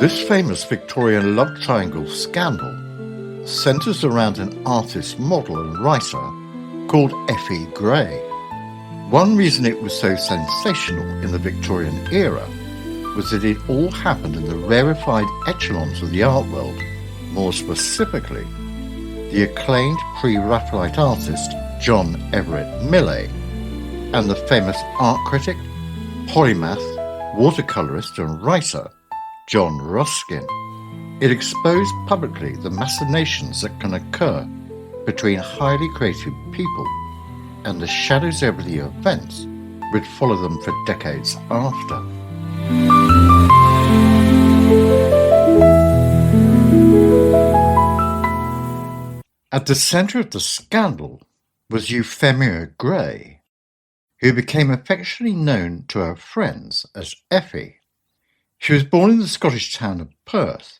This famous Victorian love triangle scandal centres around an artist, model and writer called Effie Gray. One reason it was so sensational in the Victorian era was that it all happened in the rarefied echelons of the art world, more specifically the acclaimed pre-Raphaelite artist John Everett Millais and the famous art critic, polymath, watercolourist and writer John Ruskin. It exposed publicly the machinations that can occur between highly creative people and the shadows over the events would follow them for decades after. At the centre of the scandal was Euphemia Gray, who became affectionately known to her friends as Effie. She was born in the Scottish town of Perth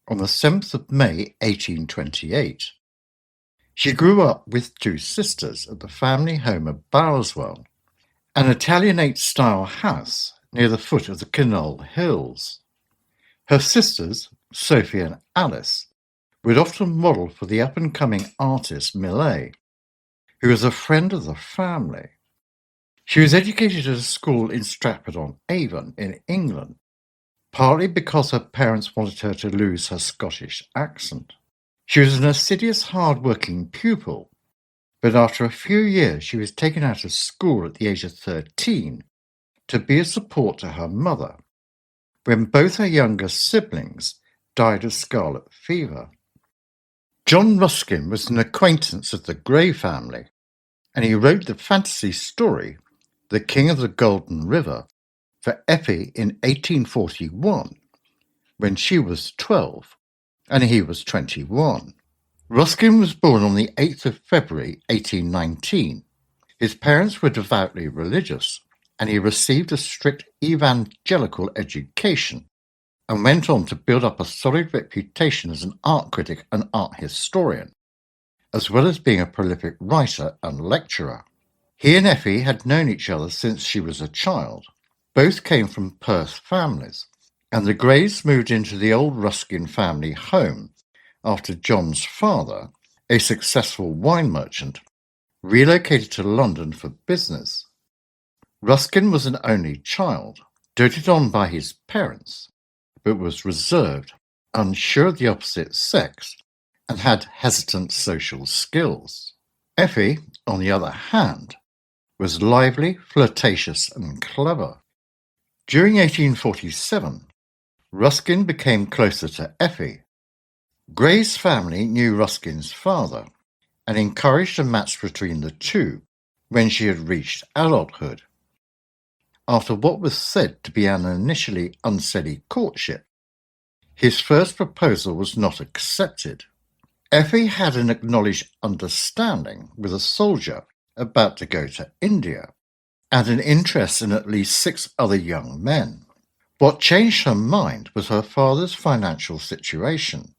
on the 7th of May 1828. She grew up with two sisters at the family home of Bowerswell, an Italianate-style house near the foot of the Kinnell Hills. Her sisters, Sophie and Alice, would often model for the up-and-coming artist Millais, who was a friend of the family. She was educated at a school in Stratford-on-Avon in England, partly because her parents wanted her to lose her Scottish accent. She was an assiduous, hard-working pupil, but after a few years she was taken out of school at the age of 13 to be a support to her mother, when both her younger siblings died of scarlet fever. John Ruskin was an acquaintance of the Gray family, and he wrote the fantasy story The King of the Golden River for Effie in 1841, when she was 12 and he was 21. Ruskin was born on the 8th of February 1819. His parents were devoutly religious, and he received a strict evangelical education and went on to build up a solid reputation as an art critic and art historian, as well as being a prolific writer and lecturer. He and Effie had known each other since she was a child. Both came from Perth families, and the Greys moved into the old Ruskin family home after John's father, a successful wine merchant, relocated to London for business. Ruskin was an only child, doted on by his parents, but was reserved, unsure of the opposite sex, and had hesitant social skills. Effie, on the other hand, was lively, flirtatious, and clever. During 1847, Ruskin became closer to Effie. Gray's family knew Ruskin's father and encouraged a match between the two when she had reached adulthood. After what was said to be an initially unsteady courtship, his first proposal was not accepted. Effie had an acknowledged understanding with a soldier about to go to India, and an interest in at least 6 other young men. What changed her mind was her father's financial situation.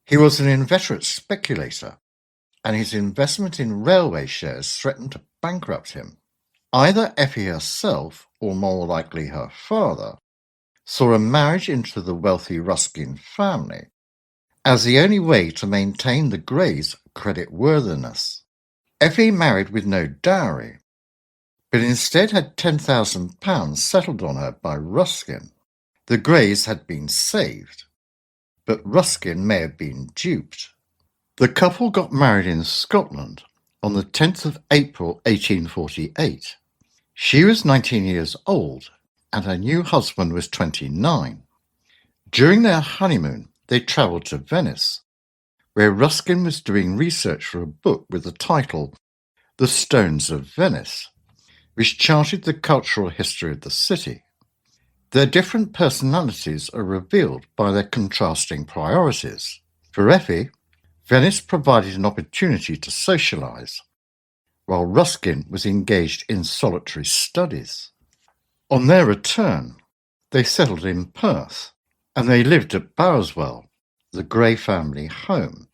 He was an inveterate speculator, and his investment in railway shares threatened to bankrupt him. Either Effie herself, or more likely her father, saw a marriage into the wealthy Ruskin family as the only way to maintain the Greys' creditworthiness. Effie married with no dowry, but instead had £10,000 settled on her by Ruskin. The Greys had been saved, but Ruskin may have been duped. The couple got married in Scotland on the 10th of April 1848. She was 19 years old, and her new husband was 29. During their honeymoon, they travelled to Venice, where Ruskin was doing research for a book with the title The Stones of Venice, which charted the cultural history of the city. Their different personalities are revealed by their contrasting priorities. For Effie, Venice provided an opportunity to socialise, while Ruskin was engaged in solitary studies. On their return, they settled in Perth, and they lived at Bowerswell, the Gray family home,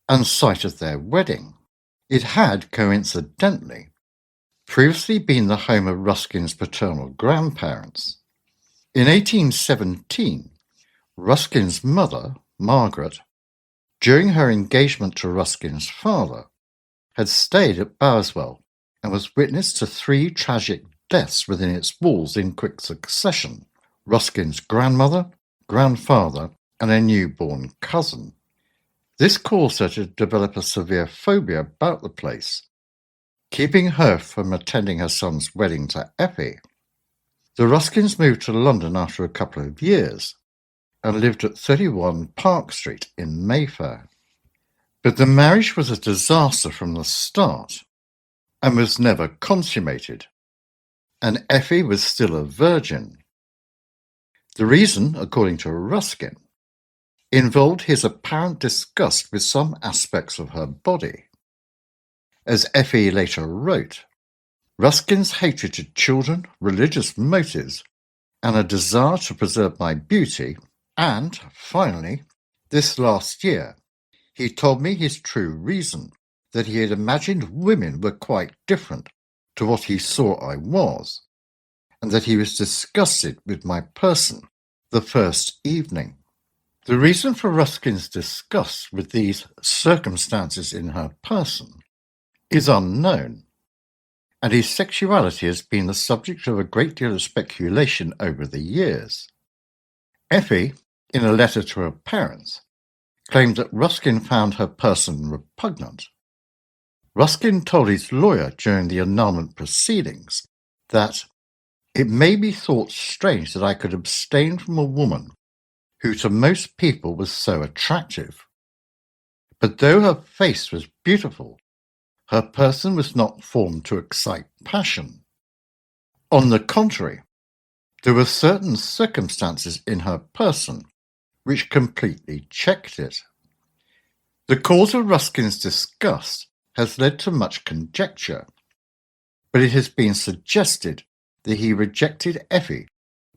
and site of their wedding. It had, coincidentally, previously been the home of Ruskin's paternal grandparents. In 1817, Ruskin's mother, Margaret, during her engagement to Ruskin's father, had stayed at Bowerswell and was witness to 3 tragic deaths within its walls in quick succession: Ruskin's grandmother, grandfather, and a newborn cousin. This caused her to develop a severe phobia about the place, keeping her from attending her son's wedding to Effie. The Ruskins moved to London after a couple of years and lived at 31 Park Street in Mayfair. But the marriage was a disaster from the start and was never consummated, and Effie was still a virgin. The reason, according to Ruskin, involved his apparent disgust with some aspects of her body. As Effie later wrote, Ruskin's hatred to children, religious motives, and a desire to preserve my beauty, and, finally, this last year, he told me his true reason, that he had imagined women were quite different to what he saw I was, and that he was disgusted with my person the first evening. The reason for Ruskin's disgust with these circumstances in her person is unknown, and his sexuality has been the subject of a great deal of speculation over the years. Effie, in a letter to her parents, claimed that Ruskin found her person repugnant. Ruskin told his lawyer during the annulment proceedings that it may be thought strange that I could abstain from a woman who to most people was so attractive. But though her face was beautiful, her person was not formed to excite passion. On the contrary, there were certain circumstances in her person which completely checked it. The cause of Ruskin's disgust has led to much conjecture, but it has been suggested that he rejected Effie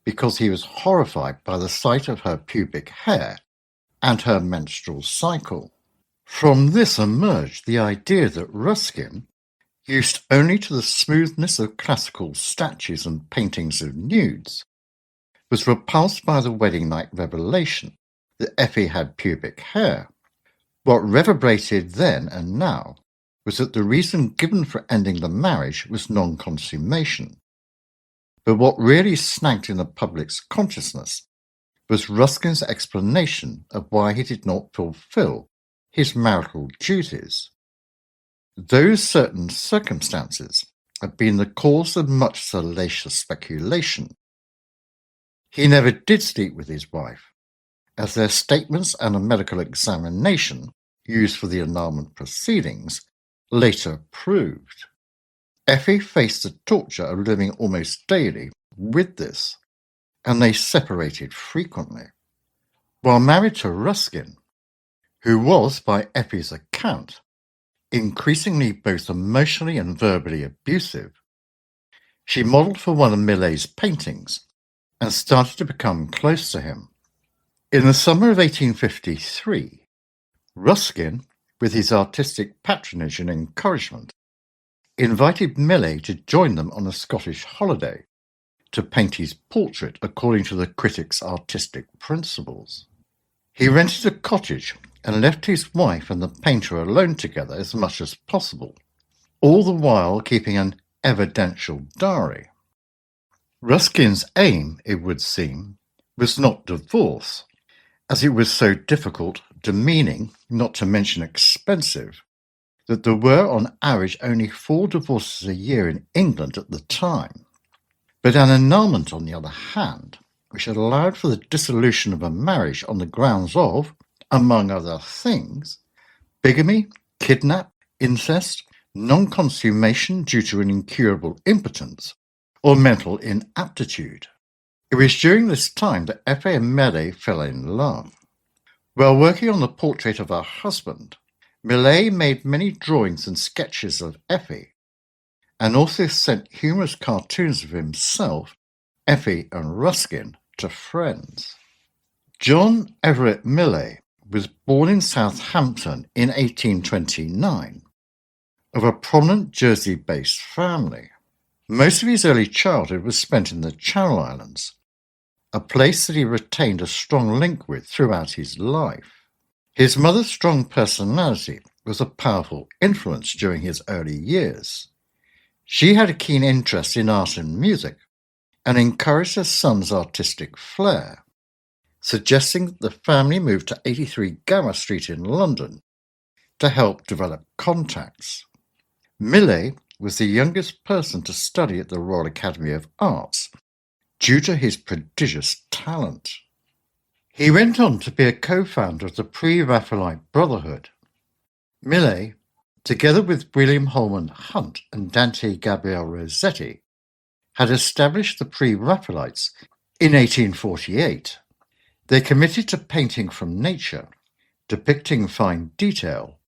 because he was horrified by the sight of her pubic hair and her menstrual cycle. From this emerged the idea that Ruskin, used only to the smoothness of classical statues and paintings of nudes, was repulsed by the wedding night revelation that Effie had pubic hair. What reverberated then and now was that the reason given for ending the marriage was non-consummation. But what really snagged in the public's consciousness was Ruskin's explanation of why he did not fulfill his marital duties. Those certain circumstances have been the cause of much salacious speculation. He never did sleep with his wife, as their statements and a medical examination used for the annulment proceedings later proved. Effie faced the torture of living almost daily with this, and they separated frequently. While married to Ruskin, who was, by Effie's account, increasingly both emotionally and verbally abusive, she modelled for one of Millais' paintings and started to become close to him. In the summer of 1853, Ruskin, with his artistic patronage and encouragement, invited Millais to join them on a Scottish holiday to paint his portrait according to the critic's artistic principles. He rented a cottage and left his wife and the painter alone together as much as possible, all the while keeping an evidential diary. Ruskin's aim, it would seem, was not divorce, as it was so difficult, demeaning, not to mention expensive, that there were on average only 4 divorces a year in England at the time. But an annulment, on the other hand, which had allowed for the dissolution of a marriage on the grounds of, among other things, bigamy, kidnap, incest, non-consummation due to an incurable impotence, or mental inaptitude. It was during this time that Effie and Millais fell in love. While working on the portrait of her husband, Millais made many drawings and sketches of Effie, and also sent humorous cartoons of himself, Effie, and Ruskin to friends. John Everett Millais was born in Southampton in 1829, of a prominent Jersey-based family. Most of his early childhood was spent in the Channel Islands, a place that he retained a strong link with throughout his life. His mother's strong personality was a powerful influence during his early years. She had a keen interest in art and music and encouraged her son's artistic flair, suggesting that the family moved to 83 Gower Street in London to help develop contacts. Millais was the youngest person to study at the Royal Academy of Arts due to his prodigious talent. He went on to be a co-founder of the Pre-Raphaelite Brotherhood. Millais, together with William Holman Hunt and Dante Gabriel Rossetti, had established the Pre-Raphaelites in 1848. They committed to painting from nature, depicting fine detail,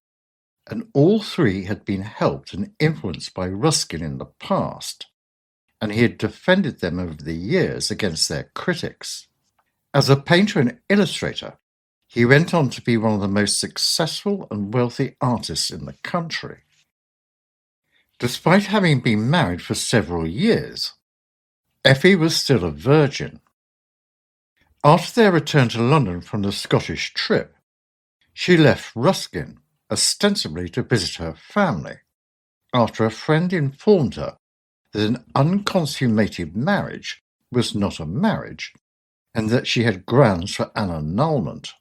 and all three had been helped and influenced by Ruskin in the past, and he had defended them over the years against their critics. As a painter and illustrator, he went on to be one of the most successful and wealthy artists in the country. Despite having been married for several years, Effie was still a virgin. After their return to London from the Scottish trip, she left Ruskin, ostensibly to visit her family, after a friend informed her that an unconsummated marriage was not a marriage, and that she had grounds for an annulment.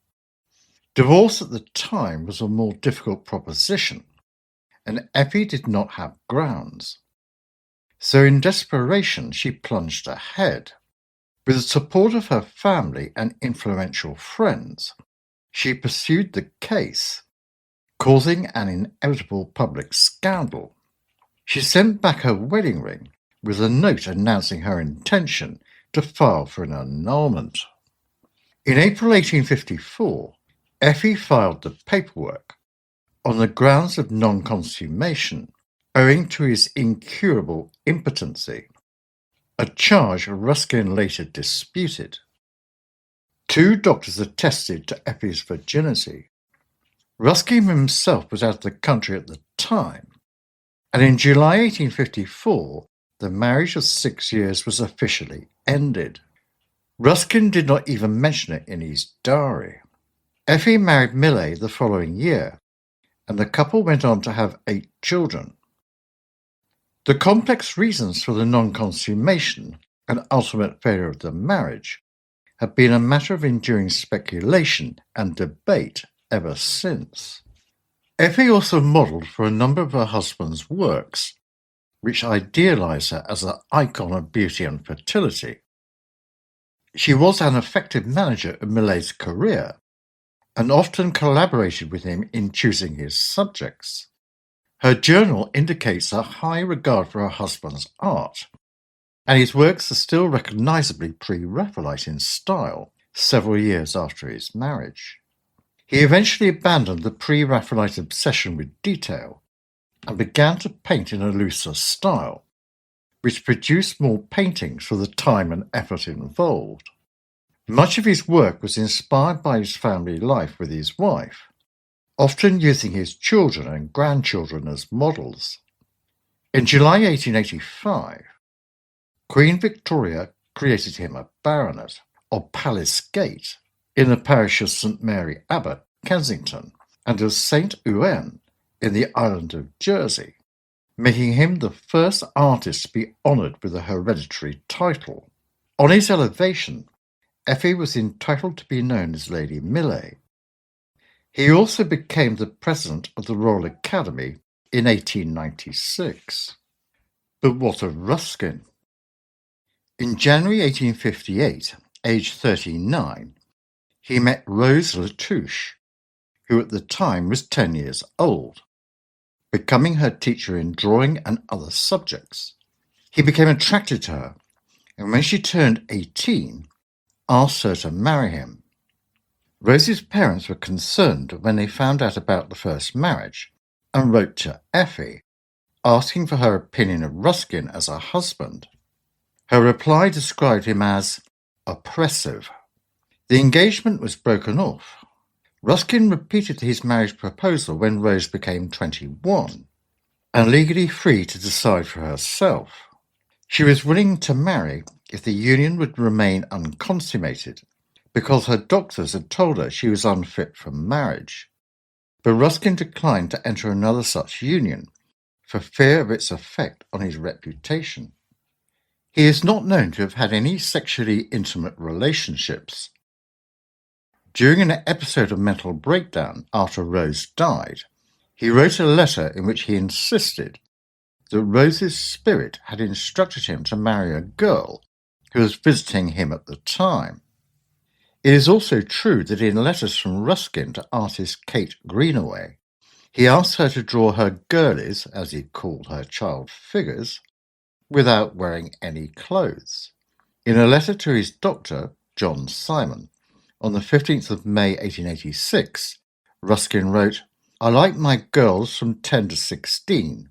Divorce at the time was a more difficult proposition, and Effie did not have grounds. So in desperation she plunged ahead. With the support of her family and influential friends, she pursued the case, causing an inevitable public scandal. She sent back her wedding ring with a note announcing her intention to file for an annulment. In April 1854, Effie filed the paperwork on the grounds of non-consummation, owing to his incurable impotency, a charge Ruskin later disputed. 2 doctors attested to Effie's virginity. Ruskin himself was out of the country at the time, and in July 1854, the marriage of 6 years was officially ended. Ruskin did not even mention it in his diary. Effie married Millais the following year, and the couple went on to have 8 children. The complex reasons for the non-consummation and ultimate failure of the marriage have been a matter of enduring speculation and debate ever since. Effie also modelled for a number of her husband's works, which idealise her as an icon of beauty and fertility. She was an effective manager of Millais' career and often collaborated with him in choosing his subjects. Her journal indicates a high regard for her husband's art, and his works are still recognisably pre-Raphaelite in style several years after his marriage. He eventually abandoned the pre-Raphaelite obsession with detail and began to paint in a looser style, which produced more paintings for the time and effort involved. Much of his work was inspired by his family life with his wife, often using his children and grandchildren as models. In July 1885, Queen Victoria created him a baronet of Palace Gate in the parish of St Mary Abbot, Kensington, and of St Ouen in the island of Jersey, making him the first artist to be honoured with a hereditary title. On his elevation, Effie was entitled to be known as Lady Millais. He also became the president of the Royal Academy in 1896. But what of Ruskin? In January 1858, aged 39, he met Rose Latouche, who at the time was 10 years old, becoming her teacher in drawing and other subjects. He became attracted to her, and when she turned 18, asked her to marry him. Rose's parents were concerned when they found out about the first marriage and wrote to Effie, asking for her opinion of Ruskin as a husband. Her reply described him as oppressive. The engagement was broken off. Ruskin repeated his marriage proposal when Rose became 21 and legally free to decide for herself. She was willing to marry if the union would remain unconsummated, because her doctors had told her she was unfit for marriage. But Ruskin declined to enter another such union for fear of its effect on his reputation. He is not known to have had any sexually intimate relationships. During an episode of mental breakdown after Rose died, he wrote a letter in which he insisted that Rose's spirit had instructed him to marry a girl who was visiting him at the time. It is also true that in letters from Ruskin to artist Kate Greenaway, he asked her to draw her girlies, as he called her child figures, without wearing any clothes. In a letter to his doctor, John Simon, on the 15th of May 1886, Ruskin wrote, "I like my girls from 10 to 16,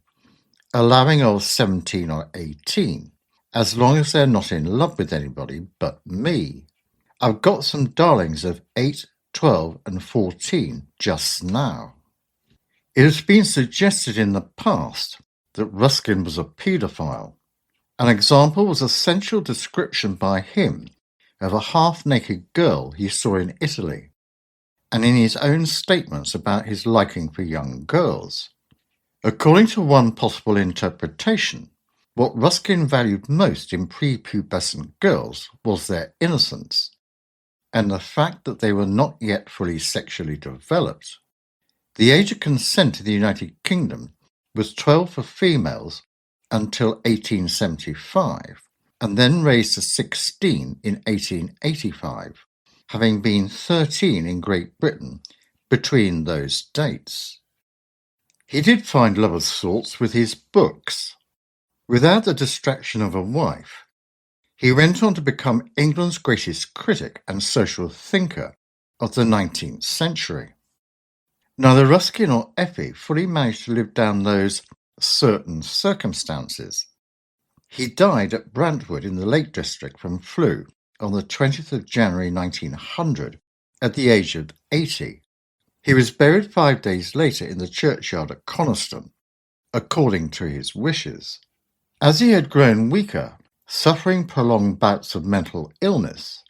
allowing of 17 or 18, as long as they're not in love with anybody but me. I've got some darlings of 8, 12, and 14 just now." It has been suggested in the past that Ruskin was a paedophile. An example was a sensual description by him of a half-naked girl he saw in Italy, and in his own statements about his liking for young girls. According to one possible interpretation, what Ruskin valued most in prepubescent girls was their innocence, and the fact that they were not yet fully sexually developed. The age of consent in the United Kingdom was 12 for females until 1875, and then raised to 16 in 1885, having been 13 in Great Britain between those dates. He did find love of sorts with his books. Without the distraction of a wife, he went on to become England's greatest critic and social thinker of the 19th century. Neither Ruskin or Effie fully managed to live down those certain circumstances. He died at Brantwood in the Lake District from flu on the 20th of January 1900 at the age of 80. He was buried 5 days later in the churchyard at Coniston, according to his wishes. As he had grown weaker, suffering prolonged bouts of mental illness,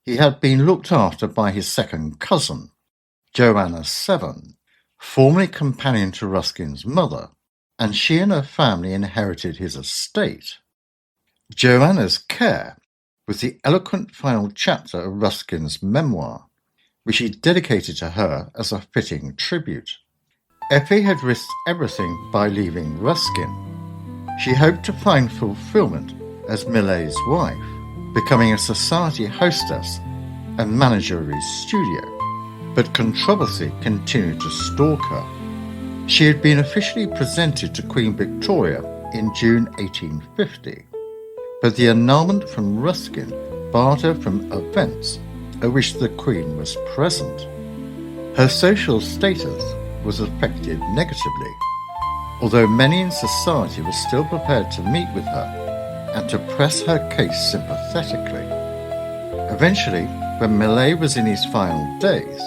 he had been looked after by his second cousin, Joanna Severn, formerly companion to Ruskin's mother, and she and her family inherited his estate. Joanna's care was the eloquent final chapter of Ruskin's memoir, which he dedicated to her as a fitting tribute. Effie had risked everything by leaving Ruskin. She hoped to find fulfillment as Millais' wife, becoming a society hostess and manager of his studio, but controversy continued to stalk her. She had been officially presented to Queen Victoria in June 1850, but the annulment from Ruskin barred her from events at which the Queen was present. Her social status was affected negatively, although many in society were still prepared to meet with her and to press her case sympathetically. Eventually, when Millais was in his final days,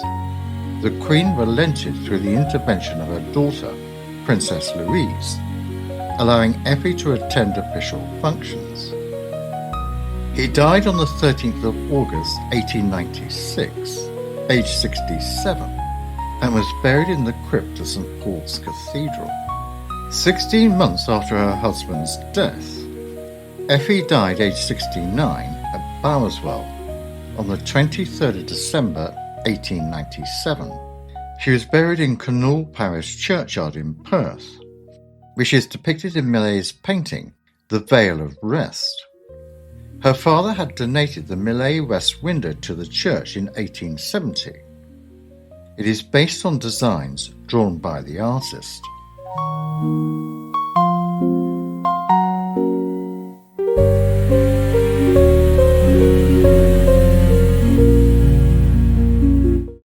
the Queen relented through the intervention of her daughter, Princess Louise, allowing Effie to attend official functions. He died on the 13th of August 1896, aged 67, and was buried in the crypt of St. Paul's Cathedral. 16 months after her husband's death, Effie died aged 69 at Bowerswell on the 23rd of December 1897. She was buried in Connaught Parish Churchyard in Perth, which is depicted in Millais' painting The Vale of Rest. Her father had donated the Millais west window to the church in 1870. It is based on designs drawn by the artist.